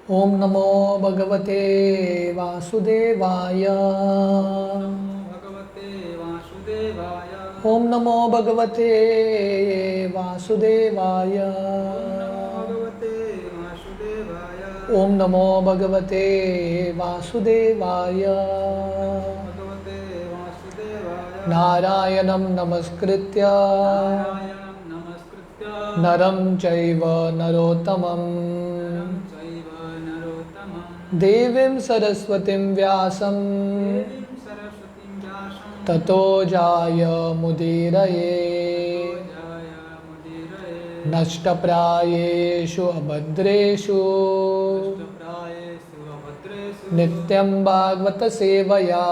ओम नमो भगवते वासुदेवाय। भगवते वासुदेवाय। ओम नमो भगवते वासुदेवाय। ओम नमो भगवते वासुदेवाय। ओम नमो भगवते वासुदेवाय। भगवते वासुदेवाय। नारायणं नमस्कृत्य नारायणं नमस्कृत्य नरं चैव नरोत्तमं नरं चैव नरोत्तमं देवीं सरस्वतीं व्यासं देवीं सरस्वतीं व्यासं ततो जायमुदीरये। मुदीरये। नष्टप्रायेषु अभद्रेषु नष्टप्रायेषु अभद्रेषु नित्यं भागवत सेवया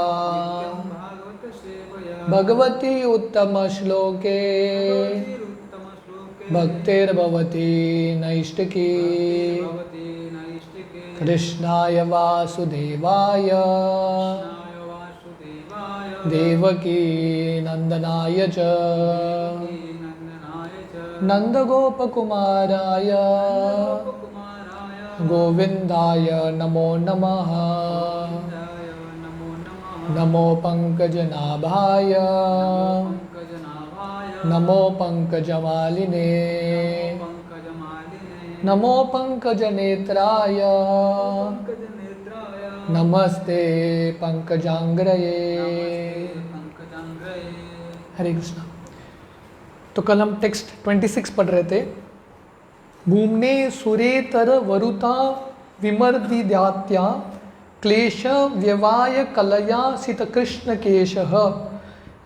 नित्यं भागवतसेवया भगवती उत्तमश्लोके भगवतीरुत्तमश्लोके भक्तिर्भवती नैष्टिकी। भगवती नैष्टिके। कृष्णाय वासुदेवाय कृष्णाय वासुदेवाय देवकी नन्दनाय च नन्दनाय च नन्दगोपकुमाराय गोपकुमाराय गोविन्दाय नमो नमः। गोविन्दाय नमो नमः। नमो पङ्कजनाभाय पङ्कजनाभाय नमो पङ्कजमालिने पङ्कजमालिने नमो पङ्कजनेत्राय पङ्कजनेत्राय नमस्ते पंकजांग्रये। पङ्कजाङ्ग्रये। हरे कृष्णा। तो कल हम टेक्स्ट 26 पढ़ रहे थे। भूमने सुरेतर वरुता विमर्दिद्यात्या क्लेश व्यवाय कलया सित कृष्ण केशः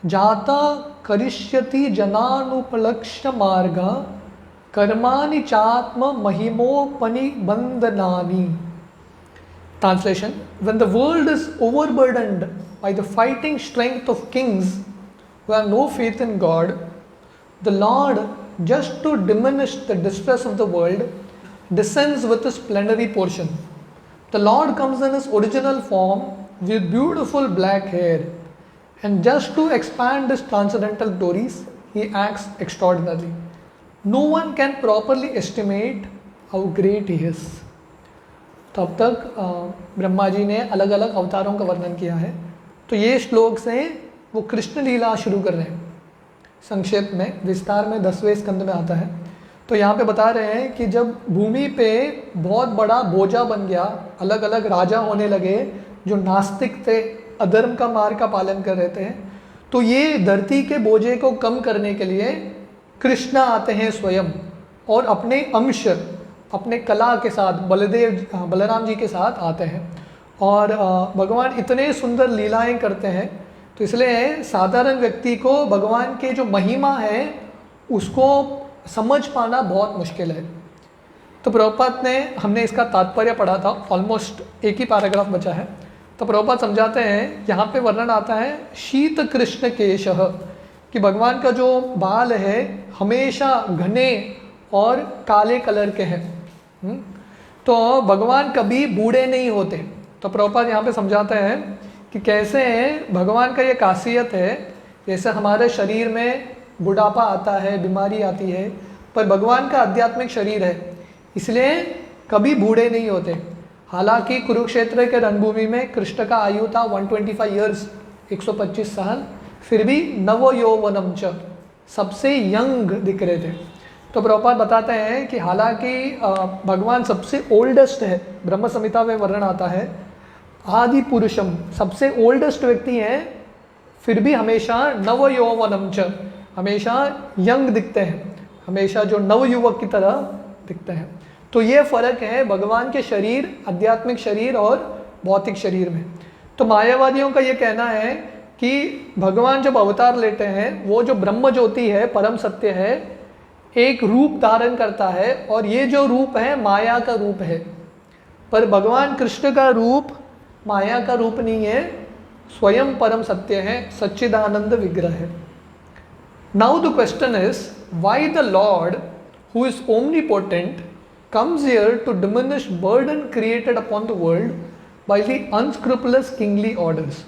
जाता करिष्यति जनानुपलक्ष्य मार्ग कर्माणि चात्म महिमोपनिबंधनानि। Translation: when the world is overburdened by the fighting strength of kings who have no faith in God, the Lord, just to diminish the distress of the world, descends with his plenary portion. The Lord comes in his original form with beautiful black hair, and just to expand his transcendental glories, he acts extraordinarily. No one can properly estimate how great he is. तो अब तक ब्रह्मा जी ने अलग अलग अवतारों का वर्णन किया है। तो ये श्लोक से वो कृष्ण लीला शुरू कर रहे हैं। संक्षेप में विस्तार में 10वें स्कंद में आता है। तो यहाँ पे बता रहे हैं कि जब भूमि पे बहुत बड़ा बोझा बन गया, अलग अलग राजा होने लगे जो नास्तिक थे, अधर्म का मार्ग का पालन कर रहे थे, तो ये धरती के बोझे को कम करने के लिए कृष्ण आते हैं स्वयं और अपने अंश, अपने कला के साथ बलराम जी के साथ आते हैं। और भगवान इतने सुंदर लीलाएं करते हैं, तो इसलिए साधारण व्यक्ति को भगवान के जो महिमा है उसको समझ पाना बहुत मुश्किल है। तो प्रभुपाद ने, हमने इसका तात्पर्य पढ़ा था, ऑलमोस्ट एक ही पैराग्राफ बचा है। तो प्रभुपाद समझाते हैं, यहाँ पे वर्णन आता है शीत कृष्ण केशः, कि भगवान का जो बाल है हमेशा घने और काले कलर के हैं। तो भगवान कभी बूढ़े नहीं होते। तो प्रभुपाद यहाँ पे समझाते हैं कि कैसे भगवान का ये खासियत है, जैसे हमारे शरीर में बुढ़ापा आता है, बीमारी आती है, पर भगवान का आध्यात्मिक शरीर है, इसलिए कभी बूढ़े नहीं होते। हालांकि कुरुक्षेत्र के रणभूमि में कृष्ण का आयु था 125 ईयर्स, 125 साल, फिर भी नव यौवनम च, सबसे यंग दिख रहे थे। तो प्रभुपाद बताते हैं कि हालांकि भगवान सबसे ओल्डेस्ट है, ब्रह्म संहिता में वर्णन आता है आदि पुरुषम, सबसे ओल्डेस्ट व्यक्ति हैं, फिर भी हमेशा नव यौवनम च, हमेशा यंग दिखते हैं, हमेशा जो नव युवक की तरह दिखते हैं। तो ये फ़र्क है भगवान के शरीर, आध्यात्मिक शरीर और भौतिक शरीर में। तो मायावादियों का ये कहना है कि भगवान जब अवतार लेते हैं, वो जो ब्रह्म ज्योति है, परम सत्य है, एक रूप धारण करता है, और ये जो रूप है माया का रूप है। पर भगवान कृष्ण का रूप माया का रूप नहीं है, स्वयं परम सत्य है, सच्चिदानंद विग्रह है। Now the question is, why the Lord who is omnipotent comes here to diminish burden created upon the world by the unscrupulous kingly orders।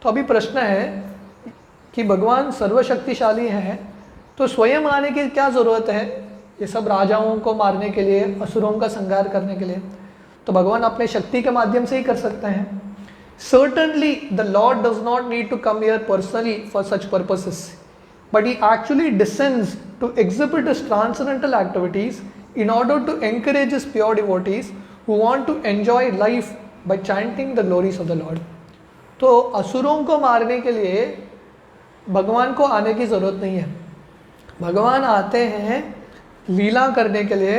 तो अभी प्रश्न है कि भगवान सर्वशक्तिशाली हैं, तो स्वयं आने की क्या ज़रूरत है ये सब राजाओं को मारने के लिए, असुरों का संहार करने के लिए। तो भगवान अपने शक्ति के माध्यम से ही कर सकते हैं. Certainly the Lord does not need to come here personally for such purposes, but he actually descends to exhibit his transcendental activities in order to encourage his pure devotees who want to enjoy life by chanting the glories of the Lord. तो असुरों को मारने के लिए भगवान को आने की ज़रूरत नहीं है. भगवान आते हैं लीला करने के लिए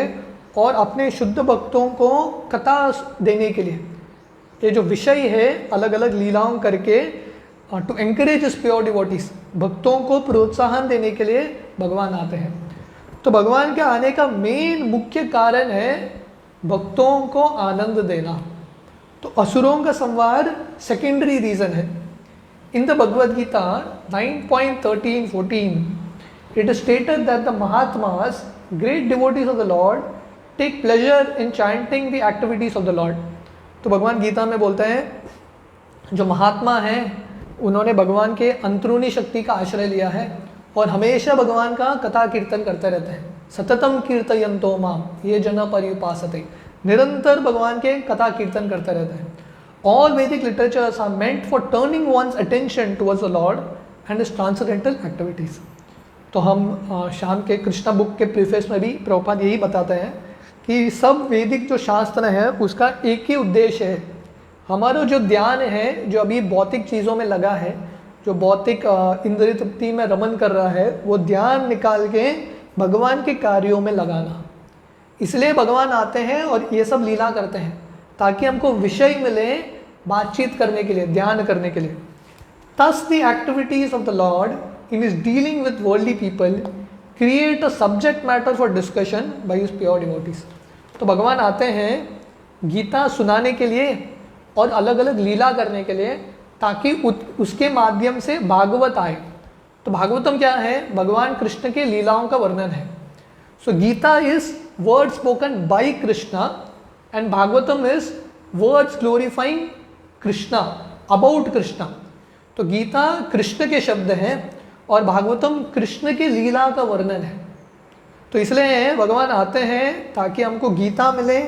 और अपने शुद्ध भक्तों को कथा देने के लिए. ये जो विषय है अलग अलग लीलाओं करके टू एनकरेज इस प्योर डिवोटीज, भक्तों को प्रोत्साहन देने के लिए भगवान आते हैं. तो भगवान के आने का मेन मुख्य कारण है भक्तों को आनंद देना. तो असुरों का संवार सेकेंडरी रीजन है. In the Bhagavad Gita 9.13-14 it is stated that the Mahatmas, great devotees of the Lord, take pleasure in chanting the activities of the Lord. तो भगवान गीता में बोलते हैं जो महात्मा हैं उन्होंने भगवान के अंतरूनी शक्ति का आश्रय लिया है और हमेशा भगवान का कथा कीर्तन करते रहते हैं. सततम कीर्तयन्तो माम ये जन पर्युपासते, निरंतर भगवान के कथा कीर्तन करते रहते हैं. All Vedic literatures are meant for turning one's attention towards the Lord and His transcendental activities. तो हम शाम के कृष्णा बुक के प्रीफेस में भी प्रभुपाद यही बताते हैं कि सब वैदिक जो शास्त्र है उसका एक ही उद्देश्य है. हमारा जो ध्यान है जो अभी भौतिक चीज़ों में लगा है, जो भौतिक इंद्रिय तृप्ति में रमन कर रहा है, वो ध्यान निकाल के भगवान के कार्यों में लगाना. इसलिए भगवान आते हैं और ये सब लीला करते हैं ताकि हमको विषय मिले बातचीत करने के लिए, ध्यान करने के लिए. Thus the activities of the Lord in his dealing with worldly people create a subject matter for discussion by his pure devotees. तो भगवान आते हैं गीता सुनाने के लिए और अलग अलग लीला करने के लिए ताकि उसके माध्यम से भागवत आए. तो भागवतम क्या है? भगवान कृष्ण के लीलाओं का वर्णन है. So Gita is word spoken by Krishna and Bhagavatam is words glorifying Krishna about Krishna. तो गीता कृष्ण के शब्द हैं और भागवतम कृष्ण की लीला का वर्णन है. तो इसलिए भगवान आते हैं ताकि हमको गीता मिले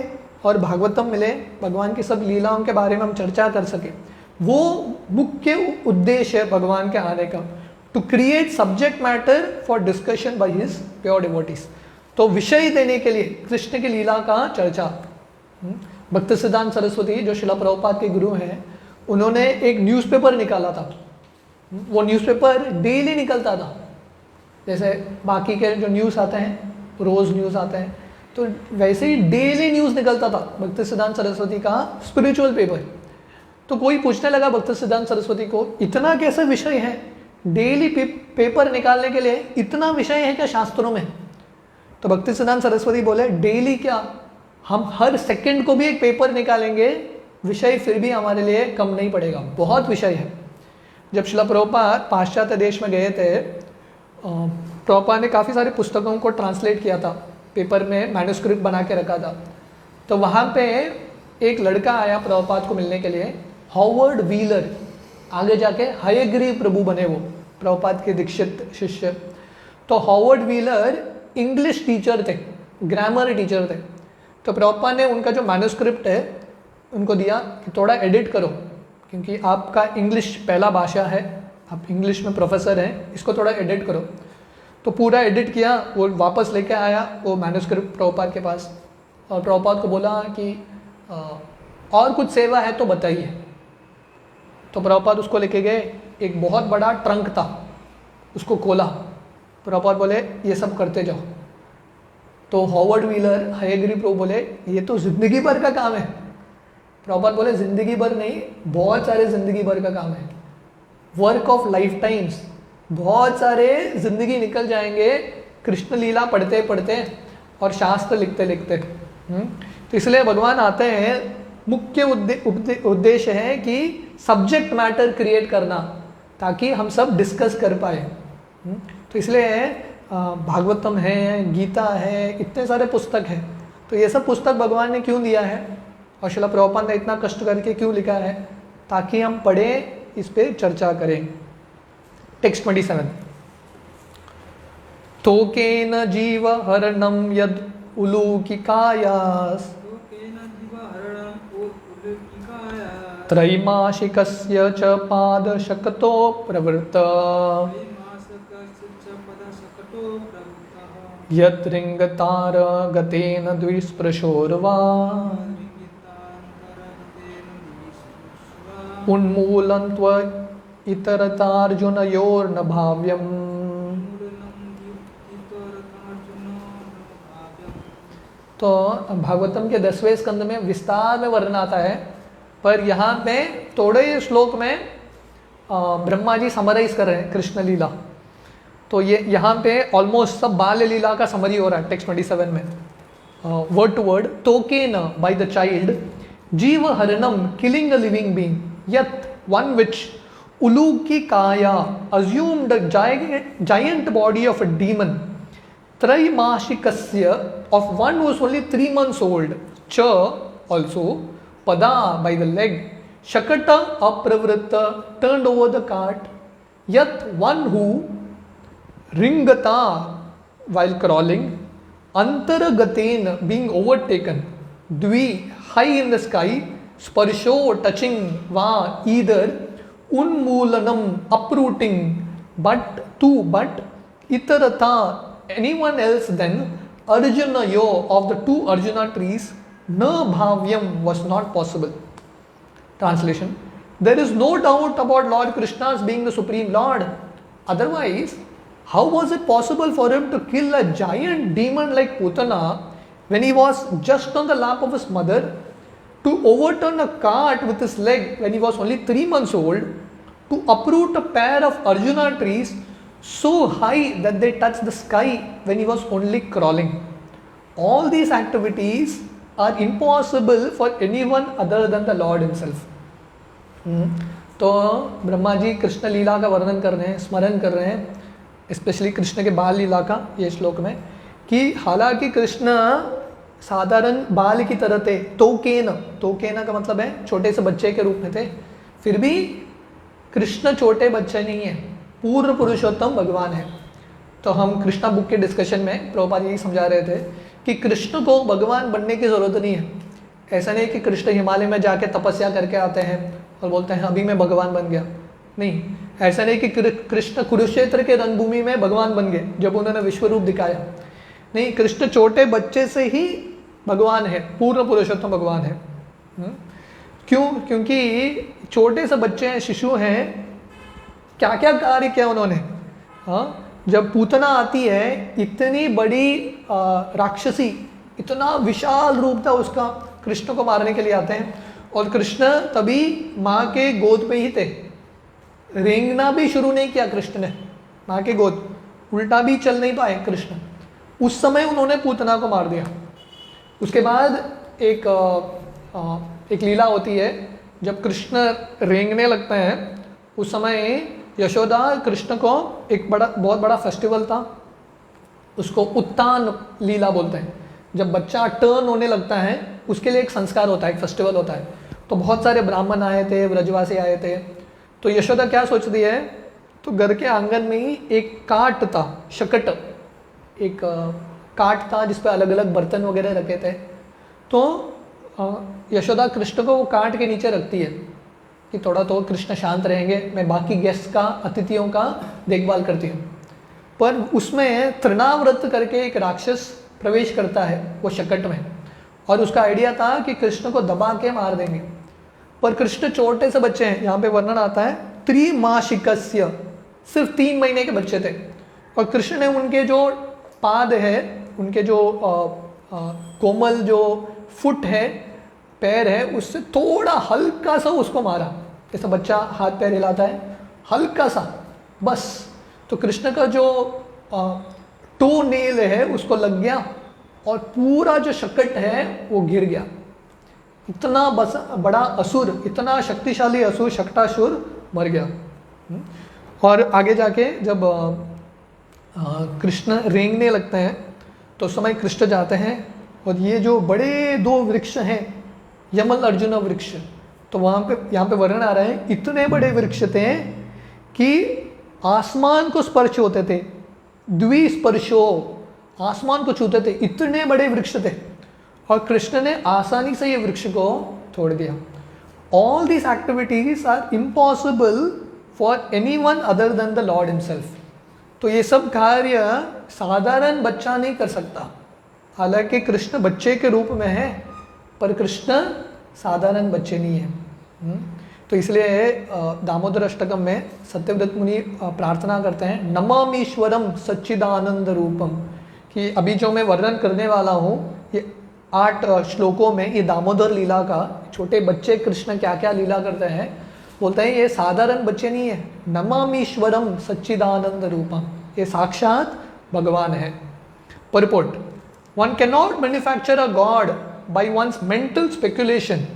और भागवतम मिले, भगवान की सब लीलाओं के बारे में हम चर्चा कर सकें. वो मुख्य उद्देश्य है भगवान के आने का, to create subject matter for discussion by his pure devotees. तो विषय देने के लिए कृष्ण की लीला का चर्चा. भक्ति सिद्धांत सरस्वती जो शिला प्रभुपाद के गुरु हैं, उन्होंने एक न्यूज़पेपर निकाला था. वो न्यूज़पेपर डेली निकलता था. जैसे बाकी के जो न्यूज़ आते हैं, रोज़ न्यूज़ आते हैं, तो वैसे ही डेली न्यूज़ निकलता था भक्ति सिद्धांत सरस्वती का स्पिरिचुअल पेपर. तो कोई पूछने लगा भक्ति सिद्धांत सरस्वती को, इतना कैसा विषय है, डेली पेपर निकालने के लिए इतना विषय है क्या शास्त्रों में? तो भक्ति सिद्धांत सरस्वती बोले, डेली क्या, हम हर सेकंड को भी एक पेपर निकालेंगे, विषय फिर भी हमारे लिए कम नहीं पड़ेगा, बहुत विषय है. जब शिला प्रभुपाद पाश्चात्य देश में गए थे, प्रभुपाद ने काफ़ी सारे पुस्तकों को ट्रांसलेट किया था, पेपर में मैन्युस्क्रिप्ट बना के रखा था. तो वहाँ पे एक लड़का आया प्रभुपाद को मिलने के लिए, हॉवर्ड व्हीलर, आगे जाके हयग्रीव प्रभु बने वो, प्रभुपाद के दीक्षित शिष्य. तो हॉवर्ड व्हीलर इंग्लिश टीचर थे, ग्रामर टीचर थे. तो प्रभुपाद ने उनका जो मैन्युस्क्रिप्ट है उनको दिया कि थोड़ा एडिट करो, क्योंकि आपका इंग्लिश पहला भाषा है, आप इंग्लिश में प्रोफेसर हैं, इसको थोड़ा एडिट करो. तो पूरा एडिट किया, वो वापस लेके आया वो मैन्युस्क्रिप्ट प्रभुपाद के पास, और प्रभुपाद को बोला कि और कुछ सेवा है तो बताइए. तो प्रभुपाद उसको लेके गए, एक बहुत बड़ा ट्रंक था, उसको खोला. प्रभुपाद बोले ये सब करते जाओ. तो हॉवर्ड व्हीलर हयग्रीव प्रभु बोले ये तो ज़िंदगी भर का काम है. प्रभुपाद बोले ज़िंदगी भर नहीं, बहुत सारे ज़िंदगी भर का काम है, वर्क ऑफ लाइफ टाइम्स, बहुत सारे ज़िंदगी निकल जाएंगे कृष्ण लीला पढ़ते पढ़ते और शास्त्र लिखते लिखते. तो इसलिए भगवान आते हैं, मुख्य उद्देश्य है कि सब्जेक्ट मैटर क्रिएट करना ताकि हम सब डिस्कस कर पाए. तो इसलिए भागवतम है, गीता है, इतने सारे पुस्तक हैं. तो ये सब पुस्तक भगवान ने क्यों दिया है और शिला प्रभुपाद ने इतना कष्ट करके क्यों लिखा है? ताकि हम पढ़ें, इस पे चर्चा करें. टेक्स्ट 27. तोकेन जीव हरणम यद उलूकिकायास लोकेन जीवहरणं की काया त्रैमासिकस्य च पादशकतो प्रवृत्त त्रैमासिकस्य च पदशकटो प्रवृत्तः यत्रिङ्गतार गतेन द्विस्पृशोर्वा विगितान्तरगतेन विश्वा उन्मूलं त्व इतरतार्जुनयोर्न भाव्यम्। मूलनं इतरतार्जुनो भाव्यम्। तो भागवतम के 10वें स्कंद में विस्तार में वर्णन आता है, पर यहाँ पे थोड़े श्लोक में ब्रह्मा जी समराइज कर रहे हैं कृष्ण लीला। तो ये यहाँ पे ऑलमोस्ट सब बाल लीला का समरी हो रहा है टेक्स्ट 27 में, वर्ड टू वर्ड। तोकेन बाय द चाइल्ड जीव हरणम किलिंग अ लिविंग बीइंग यत वन विच उलूकिकाया assumed the giant body of a demon त्रैमासिकस्य of one who was only 3 months old, cha also pada by the leg, shakata apravritta turned over the cart, yat one who ringata while crawling, antaragaten being overtaken, dvi high in the sky, sparsho touching, va either, unmoolanam uprooting, but itarata anyone else then, Arjuna yo of the 2 Arjuna trees, na bhavyam was not possible. Translation: there is no doubt about Lord Krishna's being the Supreme Lord. Otherwise, how was it possible for him to kill a giant demon like Putana when he was just on the lap of his mother, to overturn a cart with his leg when he was only 3 months old, to uproot a pair of Arjuna trees so high that they touched the sky when he was only crawling? All these activities are impossible for anyone other than the Lord himself. तो ब्रह्मा जी कृष्ण लीला का वर्णन कर रहे हैं, स्मरण कर रहे हैं, स्पेशली कृष्ण के बाल लीला का ये श्लोक में, कि हालांकि कृष्ण साधारण बाल की तरह थे, तोकेन का मतलब है छोटे से बच्चे के रूप में थे, फिर भी कृष्ण छोटे बच्चे नहीं है, पूर्ण पुरुषोत्तम भगवान है। तो हम कृष्णा बुक के डिस्कशन में प्रभुपाद यही समझा रहे थे कि कृष्ण को भगवान बनने की ज़रूरत नहीं है। ऐसा नहीं कि कृष्ण हिमालय में जाके तपस्या करके आते हैं और बोलते हैं अभी मैं भगवान बन गया, नहीं। ऐसा नहीं कि कृष्ण कुरुक्षेत्र के रणभूमि में भगवान बन गए जब उन्होंने विश्व रूप दिखाया, नहीं। कृष्ण छोटे बच्चे से ही भगवान है, पूर्ण पुरुषोत्तम भगवान है। क्यों? क्योंकि छोटे से बच्चे हैं, शिशु हैं, क्या क्या कार्य किया उन्होंने। हाँ, जब पूतना आती है, इतनी बड़ी राक्षसी, इतना विशाल रूप था उसका, कृष्ण को मारने के लिए आते हैं, और कृष्ण तभी माँ के गोद में ही थे, रेंगना भी शुरू नहीं किया कृष्ण ने, माँ के गोद, उल्टा भी चल नहीं पाए कृष्ण। उस समय उन्होंने पूतना को मार दिया। उसके बाद एक लीला होती है, जब कृष्ण रेंगने लगते हैं, उस समय यशोदा कृष्ण को एक बहुत बड़ा फेस्टिवल था, उसको उत्तान लीला बोलते हैं। जब बच्चा टर्न होने लगता है, उसके लिए एक संस्कार होता है, एक फेस्टिवल होता है। तो बहुत सारे ब्राह्मण आए थे, ब्रजवासी आए थे। तो यशोदा क्या सोचती है, तो घर के आंगन में ही एक काट था, शकट, एक काट था जिस पे अलग अलग बर्तन वगैरह रखे थे। तो यशोदा कृष्ण को वो काट के नीचे रखती है कि थोड़ा तो कृष्ण शांत रहेंगे, मैं बाकी गेस्ट का, अतिथियों का देखभाल करती हूँ। पर उसमें तृणाव्रत करके एक राक्षस प्रवेश करता है वो शकट में, और उसका आइडिया था कि कृष्ण को दबा के मार देंगे। पर कृष्ण छोटे से बच्चे हैं, यहाँ पे वर्णन आता है त्रिमासिकस्य, सिर्फ 3 महीने के बच्चे थे, और कृष्ण ने उनके जो पाद है, उनके जो कोमल जो फुट है, पैर है, उससे थोड़ा हल्का सा उसको मारा, जैसा बच्चा हाथ पैर हिलाता है, हल्का सा बस। तो कृष्ण का जो टो नेल है उसको लग गया, और पूरा जो शकट है वो गिर गया। इतना बड़ा असुर, इतना शक्तिशाली असुर, शक्टासुर मर गया। और आगे जाके जब कृष्ण रेंगने लगते हैं, तो उस समय कृष्ण जाते हैं, और ये जो बड़े 2 वृक्ष हैं, यमल अर्जुन वृक्ष, तो वहाँ पे यहाँ पे वर्णन आ रहा है, इतने बड़े वृक्ष थे कि आसमान को स्पर्श होते थे, द्विस्पर्शो, आसमान को छूते थे, इतने बड़े वृक्ष थे। और कृष्ण ने आसानी से ये वृक्ष को तोड़ दिया। All these activities are impossible for anyone other than the Lord himself. तो ये सब कार्य साधारण बच्चा नहीं कर सकता. हालांकि कृष्ण बच्चे के रूप में है, पर कृष्ण साधारण बच्चे नहीं है. तो इसलिए दामोदर अष्टकम में सत्यव्रत मुनि प्रार्थना करते हैं, नमामीश्वरम सच्चिदानंद रूपम, कि अभी जो मैं वर्णन करने वाला हूँ ये 8 श्लोकों में ये दामोदर लीला का, छोटे बच्चे कृष्ण क्या क्या लीला करते हैं, बोलते हैं ये साधारण बच्चे नहीं है. नमामीश्वरम सच्चिदानंद रूपम, ये साक्षात भगवान है. Purport, one can not manufacture a god by one's mental speculation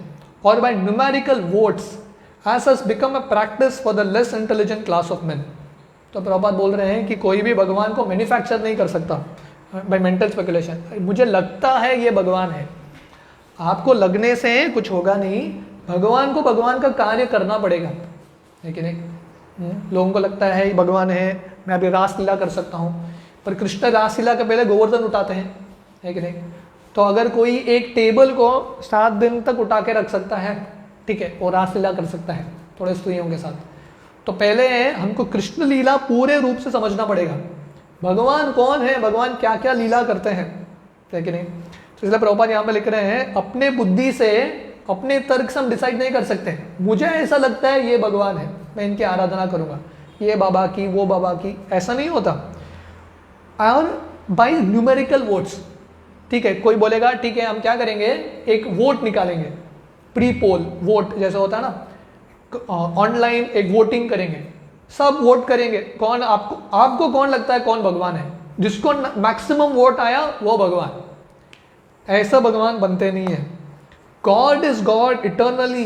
और by numerical votes as has become a practice for the less intelligent class of men. तो प्रभुपाद बोल रहे हैं कि कोई भी भगवान को मैन्युफैक्चर नहीं कर सकता बाय मेंटल स्पेकुलेशन. मुझे लगता है ये भगवान है, आपको लगने से कुछ होगा नहीं, भगवान को भगवान का कार्य करना पड़ेगा, है कि नहीं. लोगों को लगता है ये भगवान है, मैं अभी रासलीला कर सकता हूँ, पर कृष्ण रासलीला के पहले गोवर्धन उठाते हैं, है कि नहीं. तो अगर कोई एक टेबल को 7 दिन तक उठा के रख सकता है, ठीक है, और रासलीला कर सकता है थोड़े स्त्रियों के साथ, तो पहले हमको कृष्ण लीला पूरे रूप से समझना पड़ेगा. भगवान कौन है, भगवान क्या क्या लीला करते हैं, है कि नहीं. तो इसलिए प्रभुपाद यहाँ पे लिख रहे हैं, अपने बुद्धि से अपने तर्क से हम डिसाइड नहीं कर सकते. मुझे ऐसा लगता है ये भगवान है, मैं इनकी आराधना करूँगा, ये बाबा की वो बाबा की, ऐसा नहीं होता. और बाई न्यूमेरिकल वोट्स, ठीक है, कोई बोलेगा ठीक है हम क्या करेंगे, एक वोट निकालेंगे, प्री पोल वोट जैसे होता है ना, ऑनलाइन एक वोटिंग करेंगे, सब वोट करेंगे, कौन आपको कौन लगता है कौन भगवान है, जिसको मैक्सिमम वोट आया वो भगवान. ऐसा भगवान बनते नहीं है. God is God eternally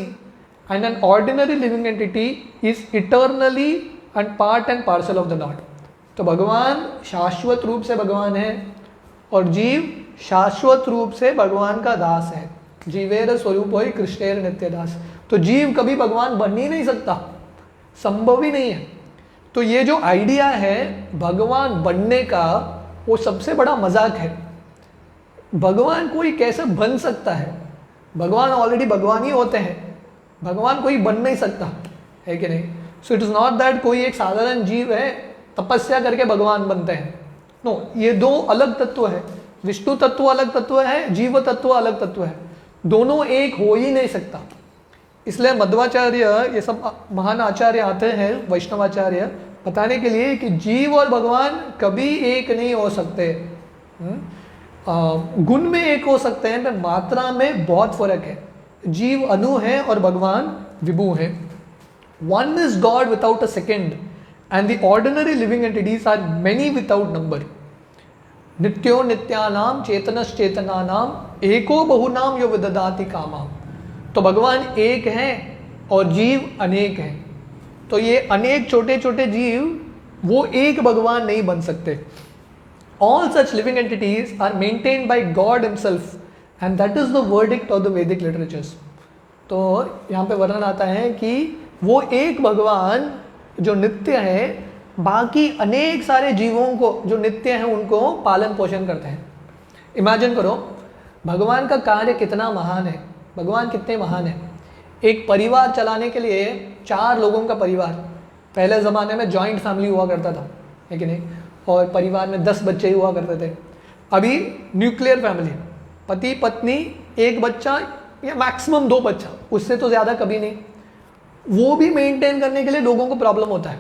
and N ordinary living entity is eternally and parcel of the Lord. तो भगवान शाश्वत रूप से भगवान है और जीव शाश्वत रूप से भगवान का दास है. जीवेर स्वरूप होई कृष्णेर नित्य दास. तो जीव कभी भगवान बन ही नहीं सकता, संभव ही नहीं है. तो ये जो आइडिया है भगवान बनने का, वो सबसे बड़ा मजाक है. भगवान कोई कैसे बन सकता है, भगवान ऑलरेडी भगवान ही होते हैं, भगवान कोई बन नहीं सकता, है कि नहीं. सो इट इज नॉट दैट कोई एक साधारण जीव है तपस्या करके भगवान बनते हैं. नो, ये 2 अलग तत्व है. विष्णु तत्व अलग तत्व है, जीव तत्व अलग तत्व है, दोनों एक हो ही नहीं सकता. इसलिए मध्वाचार्य ये सब महान आचार्य आते हैं, वैष्णवाचार्य, बताने के लिए कि जीव और भगवान कभी एक नहीं हो सकते. गुण में एक हो सकते हैं, पर मात्रा में बहुत फर्क है. जीव अणु है और भगवान विभु है. One is God without a second and the ordinary living entities are many without number. नित्यो नित्यानाम चेतनश्चेतनानाम एको बहुनाम यो विददाति कामाम. तो भगवान एक है और जीव अनेक हैं. तो ये अनेक छोटे छोटे जीव वो एक भगवान नहीं बन सकते. All such living entities are maintained by God himself and that is the verdict of the Vedic literatures. तो यहाँ पे वर्णन आता है कि वो एक भगवान जो नित्य है, बाकी अनेक सारे जीवों को जो नित्य हैं उनको पालन पोषण करते हैं. इमेजिन करो भगवान का कार्य कितना महान है, भगवान कितने महान है. एक परिवार चलाने के लिए 4 लोगों का परिवार, पहले ज़माने में जॉइंट फैमिली हुआ करता था, है कि नहीं, और परिवार में 10 बच्चे हुआ करते थे. अभी न्यूक्लियर फैमिली, पति पत्नी, एक बच्चा या मैक्सिमम 2 बच्चा, उससे तो ज़्यादा कभी नहीं. वो भी मेंटेन करने के लिए लोगों को प्रॉब्लम होता है,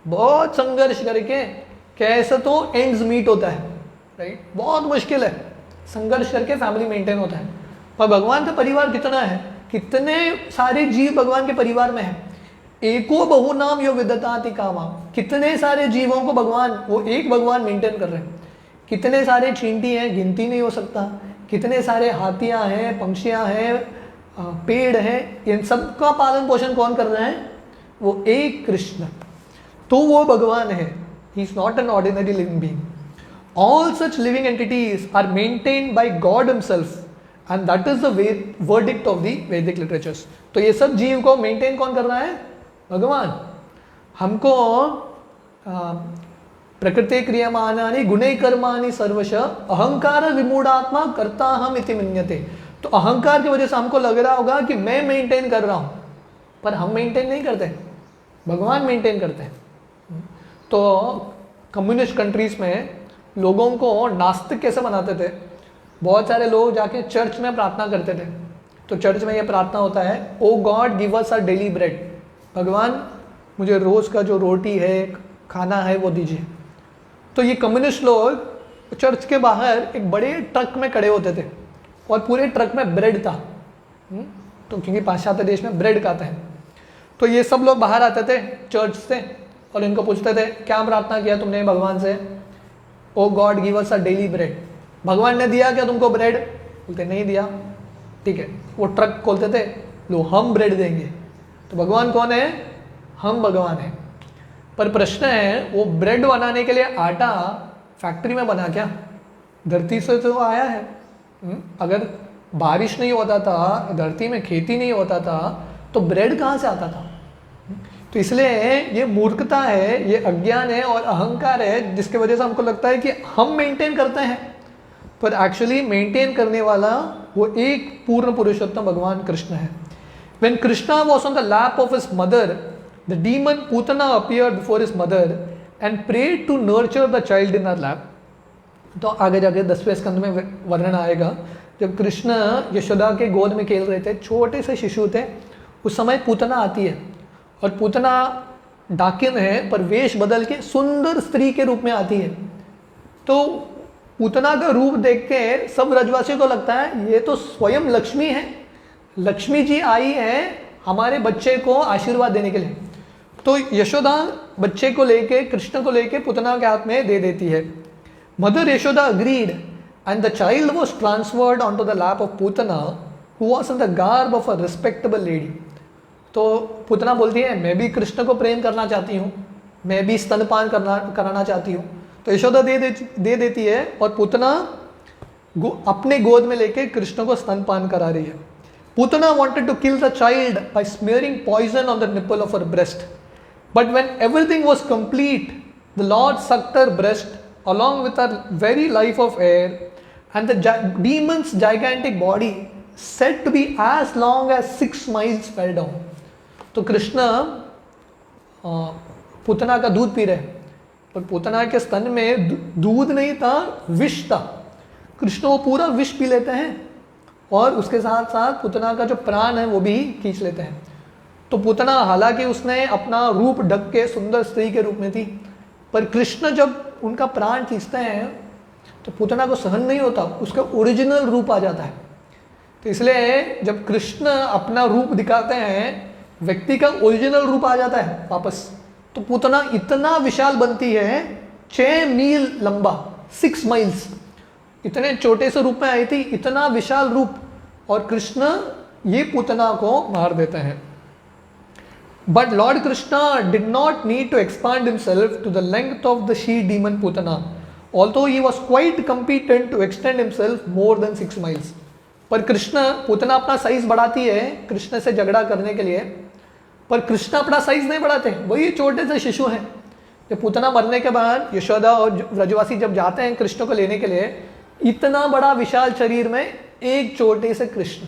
बहुत संघर्ष करके कैसे तो एंड्स मीट होता है, राइट. बहुत मुश्किल है, संघर्ष करके फैमिली मेंटेन होता है. पर भगवान का परिवार कितना है, कितने सारे जीव भगवान के परिवार में है. एको बहुनाम यो विदताति कामा, कितने सारे जीवों को भगवान, वो एक भगवान मेंटेन कर रहे हैं. कितने सारे चींटी हैं, गिनती नहीं हो सकता. कितने सारे हाथियां हैं, पंक्षियां हैं, पेड़ हैं, इन सब का पालन पोषण कौन कर रहे हैं, वो एक कृष्ण. तो वो भगवान है. He is not an ordinary living being. All such living entities are maintained by God himself and that is the verdict of the Vedic literatures. तो ये सब जीव को मेंटेन कौन कर रहा है, भगवान. हमको प्रकृति क्रियमाणानि गुणे कर्माणि सर्वश अहंकार विमूढ़ात्मा करता हम इति मन्यते. तो अहंकार की वजह से हमको लग रहा होगा कि मैं मेंटेन कर रहा हूँ, पर हम मेंटेन नहीं करते, भगवान मेंटेन करते हैं। तो कम्युनिस्ट कंट्रीज में लोगों को नास्तिक कैसे बनाते थे, बहुत सारे लोग जाके चर्च में प्रार्थना करते थे। तो चर्च में ये प्रार्थना होता है, O God give us our daily bread, भगवान मुझे रोज़ का जो रोटी है खाना है वो दीजिए। तो ये कम्युनिस्ट लोग चर्च के बाहर एक बड़े ट्रक में खड़े होते थे और पूरे ट्रक में ब्रेड था। तो क्योंकि पाश्चात्य देश में ब्रेड खाते हैं, तो ये सब लोग बाहर आते थे चर्च से और इनको पूछते थे क्या प्रार्थना किया तुमने भगवान से, O God give us a daily bread, भगवान ने दिया क्या तुमको ब्रेड? बोलते नहीं दिया। ठीक है, वो ट्रक खोलते थे, लो हम ब्रेड देंगे। तो भगवान कौन है? हम भगवान हैं। पर प्रश्न है, वो ब्रेड बनाने के लिए आटा फैक्ट्री में बना क्या? धरती से तो आया है। अगर बारिश नहीं होता था, धरती में खेती नहीं होता था, तो ब्रेड कहाँ से आता था? तो इसलिए ये मूर्खता है, ये अज्ञान है और अहंकार है, जिसके वजह से हमको लगता है कि हम मेंटेन करते हैं, पर एक्चुअली मेंटेन करने वाला वो एक पूर्ण पुरुषोत्तम भगवान कृष्ण है। When Krishna was on the lap of his mother, the demon Putana appeared before his mother and prayed to nurture the child in her lap. तो आगे जाके 10वें स्कंद में वर्णन आएगा, जब कृष्ण यशोदा के गोद में खेल रहे थे, छोटे से शिशु थे, उस समय पूतना आती है और पूतना डाकिन है पर वेश बदल के सुंदर स्त्री के रूप में आती है। तो पूतना का रूप देख के सब ब्रजवासियों को लगता है ये तो स्वयं लक्ष्मी है, लक्ष्मी जी आई है हमारे बच्चे को आशीर्वाद देने के लिए। तो यशोदा बच्चे को लेके, कृष्ण को लेके पूतना के हाथ में दे देती है। Mother Yashoda agreed and the child was transferred on to the lap of Putana who was in the garb of a respectable lady. तो पूतना बोलती है मैं भी कृष्ण को प्रेम करना चाहती हूँ, मैं भी स्तनपान कराना चाहती हूँ। तो यशोदा दे देती है और पूतना अपने गोद में लेके कृष्ण को स्तनपान करा रही है। Putana wanted to kill the child by smearing poison on the nipple of her breast, but when everything was complete, the Lord sucked her breast along with her very life of air, and the demon's gigantic body, said to be as long as 6 miles, fell down. तो कृष्ण पूतना का दूध P रहे हैं, पर पूतना के स्तन में दूध नहीं था, विष था। कृष्ण वो पूरा विष पी लेते हैं और उसके साथ साथ पूतना का जो प्राण है वो भी खींच लेते हैं। तो पूतना हालांकि उसने अपना रूप ढक के सुंदर स्त्री के रूप में थी, पर कृष्ण जब उनका प्राण खींचते हैं तो पूतना को सहन नहीं होता, उसका ओरिजिनल रूप आ जाता है। तो इसलिए जब कृष्ण अपना रूप दिखाते हैं, व्यक्ति का ओरिजिनल रूप आ जाता है वापस, तो पूतना इतना विशाल बनती है, 6 मील लंबा, 6 माइल्स, इतने छोटे से रूप में आई थी, इतना विशाल रूप, और कृष्ण ये पूतना को मार देते हैं। But Lord Krishna did not need to expand himself to the length of the she demon Putana, although he was quite competent to extend himself more than 6 miles. पर कृष्ण, पूतना अपना साइज बढ़ाती है कृष्ण से झगड़ा करने के लिए, पर कृष्ण अपना साइज नहीं बढ़ाते, वही छोटे से शिशु हैं। जब पूतना मरने के बाद यशोदा और ब्रजवासी जब जाते हैं कृष्ण को लेने के लिए, इतना बड़ा विशाल शरीर में एक छोटे से कृष्ण।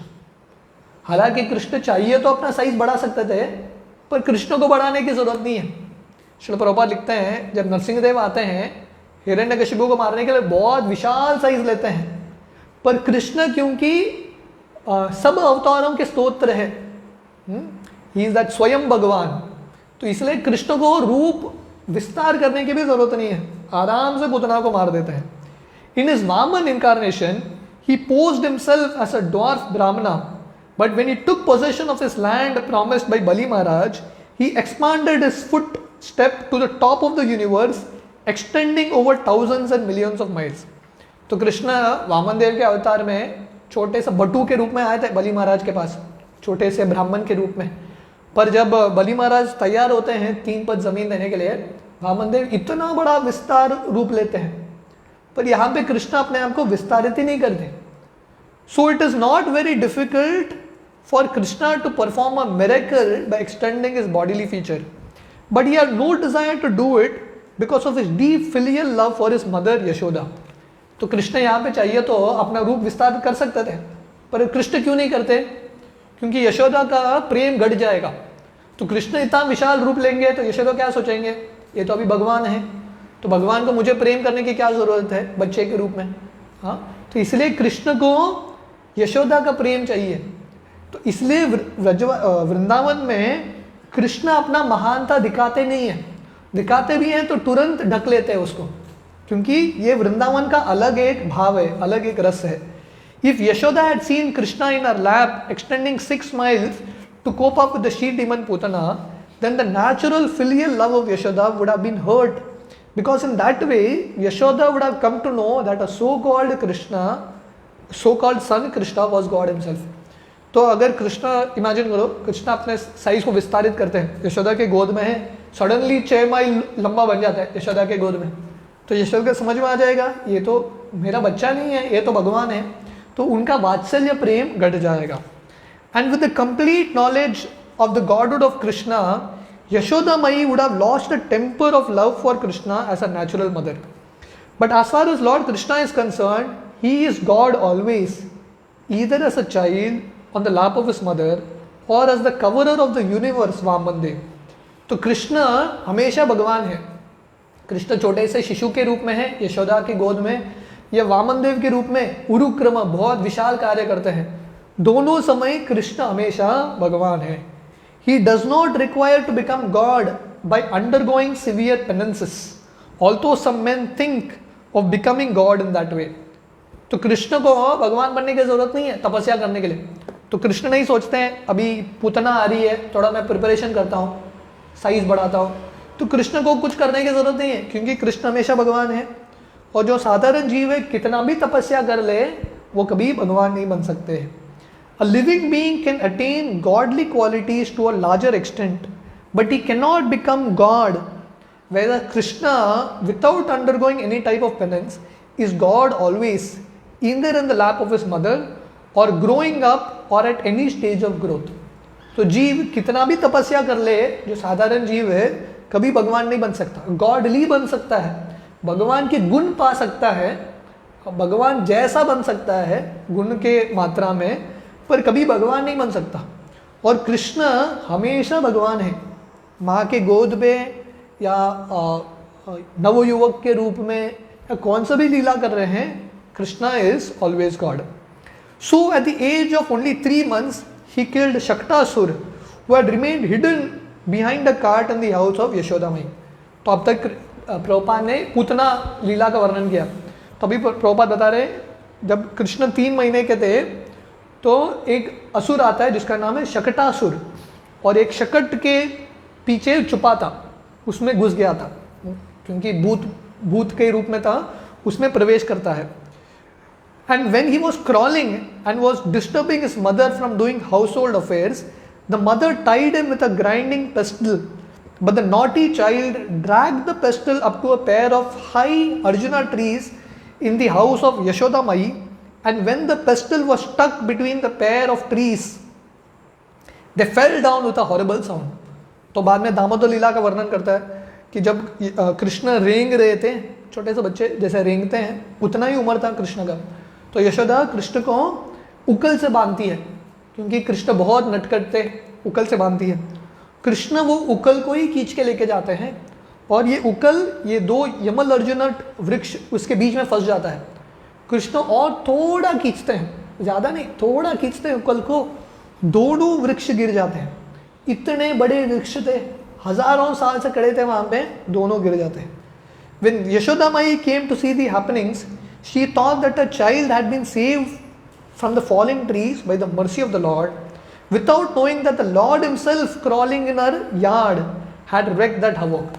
हालांकि कृष्ण चाहिए तो अपना साइज बढ़ा सकते थे, पर कृष्ण को बढ़ाने की जरूरत नहीं है। श्रील प्रभुपाद लिखते हैं जब नरसिंहदेव आते हैं हिरण्यकशिपु को मारने के लिए बहुत विशाल साइज लेते हैं, पर कृष्ण क्योंकि सब अवतारों के स्तोत्र है, ही इज दैट स्वयं भगवान, तो इसलिए कृष्ण को रूप विस्तार करने की भी जरूरत नहीं है, आराम से पूतना को मार देते हैं। In his Vaman incarnation, he posed himself as a dwarf Brahmana, but when he took possession of his land promised by Bali Maharaj, he expanded his footstep to the top of the universe, extending over thousands and millions of miles. तो कृष्ण वामन देव के अवतार में छोटे से बटू के रूप में आए थे बलि महाराज के पास, छोटे से ब्राह्मण के रूप में, पर जब बलि महाराज तैयार होते हैं 3 पद जमीन देने के लिए, वामन देव इतना बड़ा विस्तार रूप लेते हैं, पर यहाँ पे कृष्ण अपने आप को विस्तारित ही नहीं करते। So it is not very difficult for Krishna to perform a miracle by extending his bodily feature, but he had no desire to do it because of his deep filial love for his mother Yashoda. तो कृष्ण यहाँ पे चाहिए तो अपना रूप विस्तार कर सकते थे, पर कृष्ण क्यों नहीं करते? क्योंकि यशोदा का प्रेम घट जाएगा। तो कृष्ण इतना विशाल रूप लेंगे तो यशोदा क्या सोचेंगे, ये तो अभी भगवान है, तो भगवान को मुझे प्रेम करने की क्या ज़रूरत है बच्चे के रूप में। हाँ, तो इसलिए कृष्ण को यशोदा का प्रेम चाहिए। तो इसलिए वृंदावन में कृष्ण अपना महानता दिखाते नहीं है, दिखाते भी हैं तो तुरंत ढक लेते हैं उसको, क्योंकि ये वृंदावन का अलग एक भाव है, अलग एक रस है। If Yashoda had seen Krishna in her lap extending 6 miles to cope up with the she demon Putana, then the natural filial love of Yashoda would have been hurt, because in that way Yashoda would have come to know that a so-called Krishna, so-called son Krishna was God himself. तो अगर Krishna, imagine करो कृष्ण अपने size को विस्तारित करते हैं, यशोदा के गोद में है, सडनली 6 माइल लंबा बन जाता है यशोदा के गोद में, तो यशोदा को समझ में आ जाएगा ये तो मेरा बच्चा नहीं है, ये तो भगवान है, तो उनका वात्सल्य प्रेम घट जाएगा। And with the complete knowledge of the godhood of Krishna, Yashoda mayi would have lost the temper of love for Krishna as a natural mother. But as far as Lord Krishna is concerned, he is God always, either as a child on the lap of his mother और as the coverer of the universe Vamana deva. तो कृष्ण हमेशा भगवान है, कृष्ण छोटे से शिशु के रूप में है यशोदा के गोद में, या वामन देव के रूप में उरुक्रम बहुत विशाल कार्य करते हैं, दोनों समय कृष्ण हमेशा भगवान है। He does not require to become God by undergoing severe penances, also some men think of becoming God in that way. तो कृष्ण को भगवान बनने की जरूरत नहीं है तपस्या करने के लिए, तो कृष्ण नहीं सोचते हैं अभी पूतना आ रही है, थोड़ा मैं प्रिपरेशन करता हूँ, साइज बढ़ाता हूँ, तो कृष्ण को कुछ करने की जरूरत नहीं है, क्योंकि कृष्ण हमेशा भगवान है। और जो साधारण जीव है कितना भी तपस्या कर ले वो कभी भगवान नहीं बन सकते। A living being can attain godly qualities to a larger extent, but he can not become God, where Krishna without undergoing any type of penance is God always, either in the lap of his mother or growing up or at any stage of growth. तो जीव कितना भी तपस्या कर ले, जो साधारण जीव है कभी भगवान नहीं बन सकता, गॉडली बन सकता है, भगवान के गुण पा सकता है, भगवान जैसा बन सकता है गुण के मात्रा में, पर कभी भगवान नहीं बन सकता। और कृष्ण हमेशा भगवान है, माँ के गोद में या नवयुवक के रूप में या कौन सा भी लीला कर रहे हैं, Krishna is always God. So at the age of only 3 months he killed Shaktasur, who had remained hidden behind a cart in the house of Yashoda Mai। तो अब तक प्रभुपाद ने पूतना लीला का वर्णन किया, तो अभी प्रभुपाद बता रहे जब कृष्ण 3 महीने के थे तो एक असुर आता है जिसका नाम है शकटासुर, और एक शकट के पीछे छुपा था, उसमें घुस गया था, क्योंकि भूत के रूप में था, उसमें प्रवेश करता है। And when he was crawling and was disturbing his mother from doing household affairs, the mother tied him with a grinding pestle, but the naughty child dragged the pestle up to a pair of high Arjuna trees in the house of Yashoda Mai, and when the pestle was stuck between the pair of trees, they fell down with a horrible sound। तो बाद में दामोदर लीला का वर्णन करता है कि जब कृष्ण रेंग रहे थे, छोटे से बच्चे जैसे रेंगते हैं उतना ही उम्र था कृष्ण का, तो यशोदा कृष्ण को उकल से बांधती है, क्योंकि कृष्ण बहुत नटखट थे, उकल से बांधती है। कृष्ण वो उकल को ही खींच के लेके जाते हैं, और ये उकल ये 2 यमल अर्जुनट वृक्ष उसके बीच में फंस जाता है। कृष्ण और थोड़ा खींचते हैं, ज़्यादा नहीं, थोड़ा खींचते हैं उकल को, दोनों वृक्ष गिर जाते हैं। इतने बड़े वृक्ष थे, हजारों साल से खड़े थे वहाँ पे, दोनों गिर जाते हैं। When Yashoda Mai came to see the happenings, she thought that a child had been saved from the falling trees by the mercy of the Lord, without knowing that the Lord himself crawling in her yard had wreaked that havoc।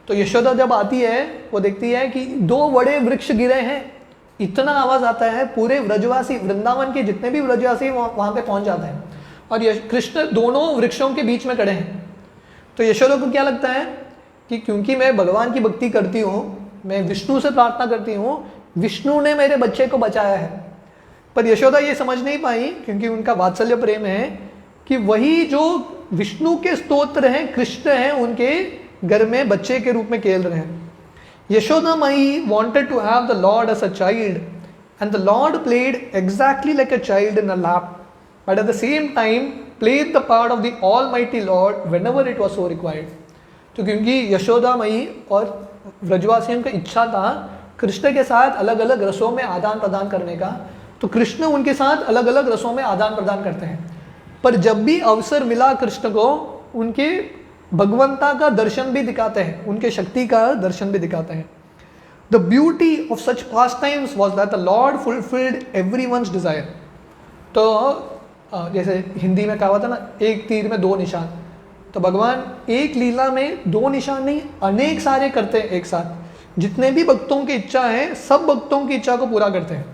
तो यशोदा जब आती है वो देखती है कि 2 बड़े वृक्ष गिरे हैं, इतना आवाज़ आता है, पूरे व्रजवासी वृंदावन के जितने भी व्रजवासी वहाँ पे पहुँच जाते हैं, और कृष्ण दोनों वृक्षों के बीच में खड़े हैं। तो यशोदा को क्या लगता है कि क्योंकि मैं भगवान की भक्ति करती हूँ, मैं विष्णु से प्रार्थना करती हूँ, विष्णु ने मेरे बच्चे को बचाया है। पर यशोदा ये समझ नहीं पाई, क्योंकि उनका वात्सल्य प्रेम है कि वही जो विष्णु के स्तोत्र हैं, कृष्ण हैं, उनके घर में बच्चे के रूप में खेल रहे हैं। यशोदा माई wanted to have the Lord as a child, and the Lord played exactly like a child in a lap, but at the same time played the part of the Almighty Lord whenever it was so required. तो क्योंकि यशोदा मई और व्रजवासियों की इच्छा था कृष्ण के साथ अलग अलग रसों में आदान प्रदान करने का, तो कृष्ण उनके साथ अलग अलग रसों में आदान प्रदान करते हैं। पर जब भी अवसर मिला कृष्ण को, उनके भगवंता का दर्शन भी दिखाते हैं, उनके शक्ति का दर्शन भी दिखाते हैं। The beauty of such pastimes was that the Lord fulfilled everyone's desire. तो जैसे हिंदी में कहा हुआ था ना, एक तीर में दो निशान, तो भगवान एक लीला में दो निशान नहीं अनेक सारे करते हैं एक साथ। जितने भी भक्तों की इच्छा है सब भक्तों की इच्छा को पूरा करते हैं।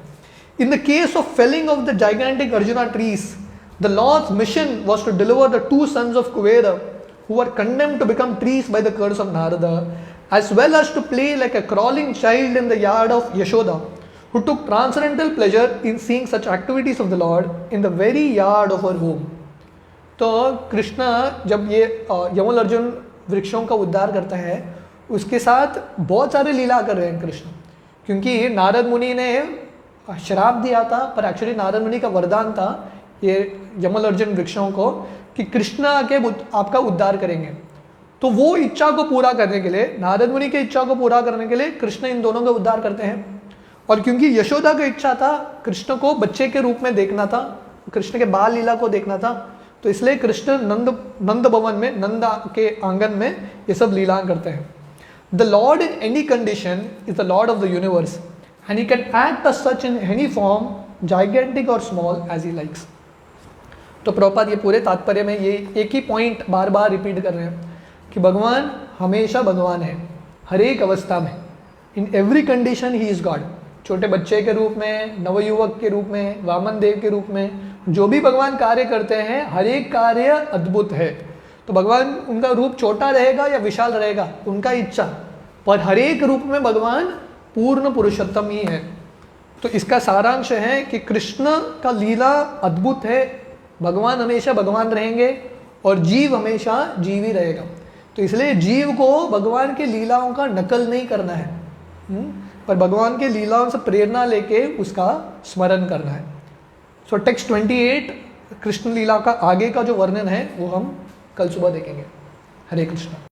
In the case of felling of the gigantic Arjuna trees, the Lord's mission was to deliver the two sons of Kuvera who were condemned to become trees by the curse of Narada, as well as to play like a crawling child in the yard of Yashoda, who took transcendental pleasure in seeing such activities of the Lord in the very yard of her home. तो कृष्ण जब ये Yamal Arjun वृक्षों का उद्धार करता है, उसके साथ बहुत सारे लीला कर रहे हैं कृष्ण, क्योंकि नारद मुनि ने श्राप दिया था, पर एक्चुअली नारद मुनि का वरदान था ये यमल अर्जुन वृक्षों को कि कृष्ण आके आपका उद्धार करेंगे। तो वो इच्छा को पूरा करने के लिए, नारद मुनि की इच्छा को पूरा करने के लिए कृष्ण इन दोनों का उद्धार करते हैं। और क्योंकि यशोदा की इच्छा था कृष्ण को बच्चे के रूप में देखना था, कृष्ण के बाल लीला को देखना था, तो इसलिए कृष्ण नंद भवन में, नंद के आंगन में ये सब लीला करते हैं। The Lord in any condition is the Lord of the universe and he can act as such in any form, gigantic or small as he likes. तो प्रभुपाद ये पूरे तात्पर्य में ये एक ही पॉइंट बार बार रिपीट कर रहे हैं कि भगवान हमेशा भगवान है, हर एक अवस्था में, in every condition he is God. छोटे बच्चे के रूप में, नवयुवक के रूप में, वामन देव के रूप में, जो भी भगवान कार्य करते हैं हर एक कार्य अद्भुत है। तो भगवान, उनका रूप छोटा रहेगा या विशाल रहेगा उनका इच्छा, पर हर एक रूप में भगवान पूर्ण पुरुषोत्तम ही है। तो इसका सारांश है कि कृष्ण का लीला अद्भुत है, भगवान हमेशा भगवान रहेंगे और जीव हमेशा जीव ही रहेगा। तो इसलिए जीव को भगवान के लीलाओं का नकल नहीं करना है, पर भगवान के लीलाओं से प्रेरणा लेके उसका स्मरण करना है। सो टेक्स्ट 28 कृष्ण लीला का आगे का जो वर्णन है वो हम कल सुबह देखेंगे। हरे कृष्ण।